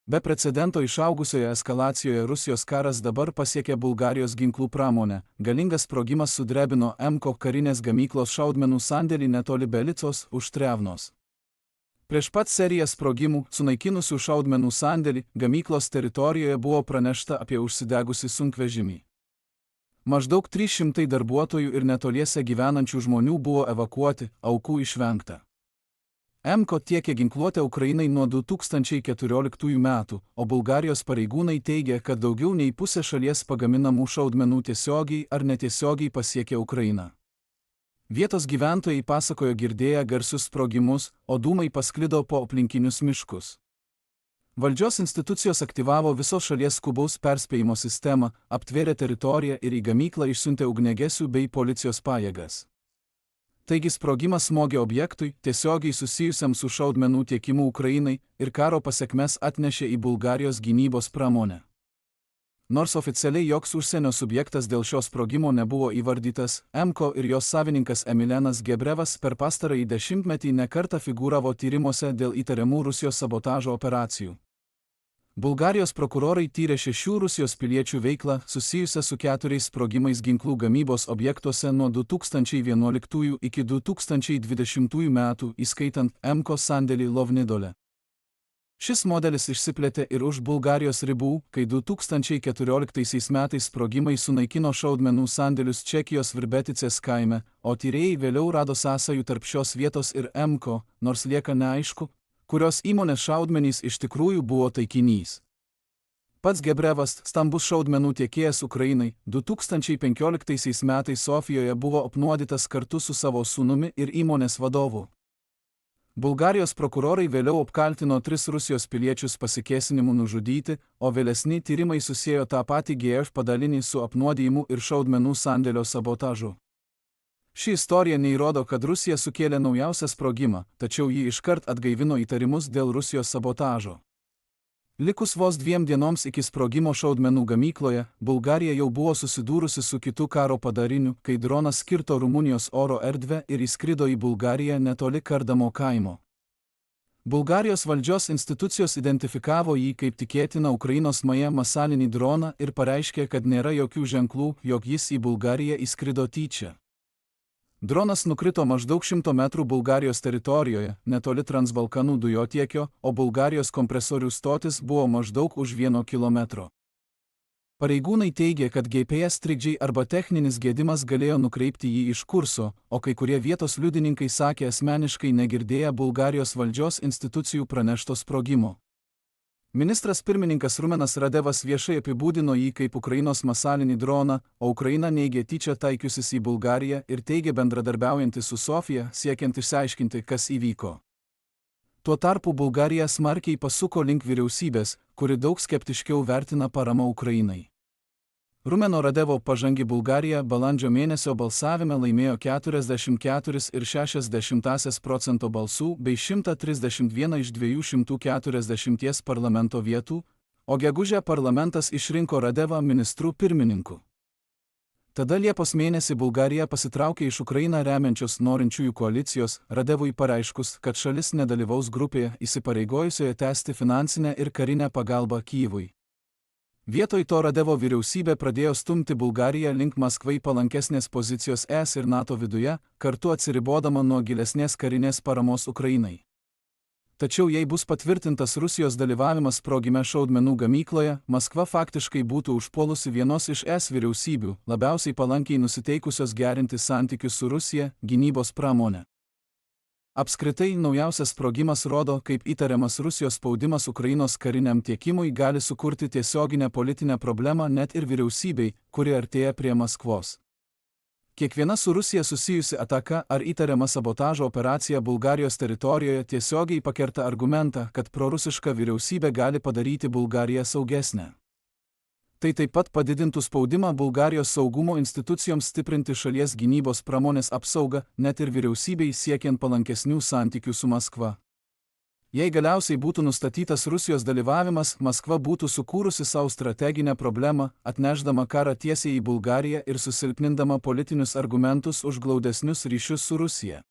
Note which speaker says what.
Speaker 1: Be precedento išaugusioje eskalacijoje Rusijos karas dabar pasiekė Bulgarijos ginklų pramonę. Galingas sprogimas sudrebino MKO karinės gamyklos šaudmenų sandėlį netoli Belicos už Trevnos. Prieš pat seriją sprogimų, sunaikinusių šaudmenų sandėlį, gamyklos teritorijoje buvo pranešta apie užsidegusį sunkvežimį. Maždaug 300 darbuotojų ir netoliese gyvenančių žmonių buvo evakuoti, aukų išvengta. MKO tiekė ginkluotę Ukrainai nuo 2014 metų, o Bulgarijos pareigūnai teigia, kad daugiau nei pusė šalies pagaminamų šaudmenų tiesiogiai ar netiesiogiai pasiekė Ukrainą. Vietos gyventojai pasakojo girdėję garsius sprogimus, o dūmai pasklido po aplinkinius miškus. Valdžios institucijos aktyvavo visos šalies skubaus perspėjimo sistemą, aptvėrė teritoriją ir į gamyklą išsiuntė ugniagesių bei policijos pajėgas. Taigi sprogimas smogė objektui, tiesiogiai susijusiam su šaudmenų tiekimu Ukrainai ir karo pasekmes atnešė į Bulgarijos gynybos pramonę. Nors oficialiai joks užsienio subjektas dėl šio sprogimo nebuvo įvardytas, MKO ir jos savininkas Emilenas Gebrevas per pastarąjį dešimtmetį nekartą figūravo tyrimuose dėl įtariamų Rusijos sabotažo operacijų. Bulgarijos prokurorai tyrė 6 Rusijos piliečių veiklą susijusią su 4 sprogimais ginklų gamybos objektuose nuo 2011 iki 2020 metų, įskaitant MKO sandėlį Lovnidole. Šis modelis išsiplėtė ir už Bulgarijos ribų, kai 2014 metais sprogimai sunaikino šaudmenų sandėlius Čekijos Virbeticės kaime, o tyrėjai vėliau rado sąsajų tarp šios vietos ir MKO, nors lieka neaišku, kurios įmonės šaudmenys iš tikrųjų buvo taikinys. Pats Gebrevas, stambus šaudmenų tiekėjas Ukrainai, 2015 metais Sofijoje buvo apnuodytas kartu su savo sūnumi ir įmonės vadovu. Bulgarijos prokurorai vėliau apkaltino 3 Rusijos piliečius pasikėsinimu nužudyti, o vėlesni tyrimai susiejo tą patį GF padalinį su apnuodijimu ir šaudmenų sandėlio sabotažu. Ši istorija neįrodo, kad Rusija sukėlė naujausią sprogimą, tačiau ji iškart atgaivino įtarimus dėl Rusijos sabotažo. Likus vos 2 dienoms iki sprogimo šaudmenų gamykloje, Bulgarija jau buvo susidūrusi su kitu karo padariniu, kai dronas kirto Rumunijos oro erdvę ir įskrido į Bulgariją netoli Kardamo kaimo. Bulgarijos valdžios institucijos identifikavo jį kaip tikėtiną Ukrainos MAE masalinį droną ir pareiškė, kad nėra jokių ženklų, jog jis į Bulgariją įskrido tyčia. Dronas nukrito maždaug 100 metrų Bulgarijos teritorijoje, netoli Transbalkanų dujotiekio, o Bulgarijos kompresorių stotis buvo maždaug už 1 kilometro. Pareigūnai teigė, kad GPS trikdžiai arba techninis gedimas galėjo nukreipti jį iš kurso, o kai kurie vietos liudininkai sakė asmeniškai negirdėję Bulgarijos valdžios institucijų pranešto sprogimo. Ministras pirmininkas Rumenas Radevas viešai apibūdino jį kaip Ukrainos masalinį droną, o Ukraina neigė tyčia taikiusis į Bulgariją ir teigė bendradarbiaujanti su Sofija, siekiant išsiaiškinti, kas įvyko. Tuo tarpu Bulgarija smarkiai pasuko link vyriausybės, kuri daug skeptiškiau vertina paramą Ukrainai. Rumeno Radevo pažangi Bulgarija balandžio mėnesio balsavime laimėjo 44,6% balsų bei 131 iš 240 parlamento vietų, o gegužę parlamentas išrinko Radevą ministru pirmininku. Tada Liepos mėnesį Bulgarija pasitraukė iš Ukrainą remiančios norinčiųjų koalicijos, Radevui pareiškus, kad šalis nedalyvaus grupėje įsipareigojusioje tęsti finansinę ir karinę pagalbą Kyjivui. Vietoj to Radevo vyriausybė pradėjo stumti Bulgariją link Maskvai palankesnės pozicijos ES ir NATO viduje, kartu atsiribodama nuo gilesnės karinės paramos Ukrainai. Tačiau jei bus patvirtintas Rusijos dalyvavimas sprogime šaudmenų gamykloje, Maskva faktiškai būtų užpuolusi vienos iš ES vyriausybių, labiausiai palankiai nusiteikusios gerinti santykius su Rusija, gynybos pramonė. Apskritai, naujausias sprogimas rodo, kaip įtariamas Rusijos spaudimas Ukrainos kariniam tiekimui gali sukurti tiesioginę politinę problemą net ir vyriausybei, kuri artėja prie Maskvos. Kiekviena su Rusija susijusi ataka ar įtariama sabotažo operacija Bulgarijos teritorijoje tiesiogiai pakerta argumentą, kad prorusiška vyriausybė gali padaryti Bulgariją saugesnę. Tai taip pat padidintų spaudimą Bulgarijos saugumo institucijoms stiprinti šalies gynybos pramonės apsaugą, net ir vyriausybei siekiant palankesnių santykių su Maskva. Jei galiausiai būtų nustatytas Rusijos dalyvavimas, Maskva būtų sukūrusi savo strateginę problemą, atnešdama karą tiesiai į Bulgariją ir susilpnindama politinius argumentus už glaudesnius ryšius su Rusija.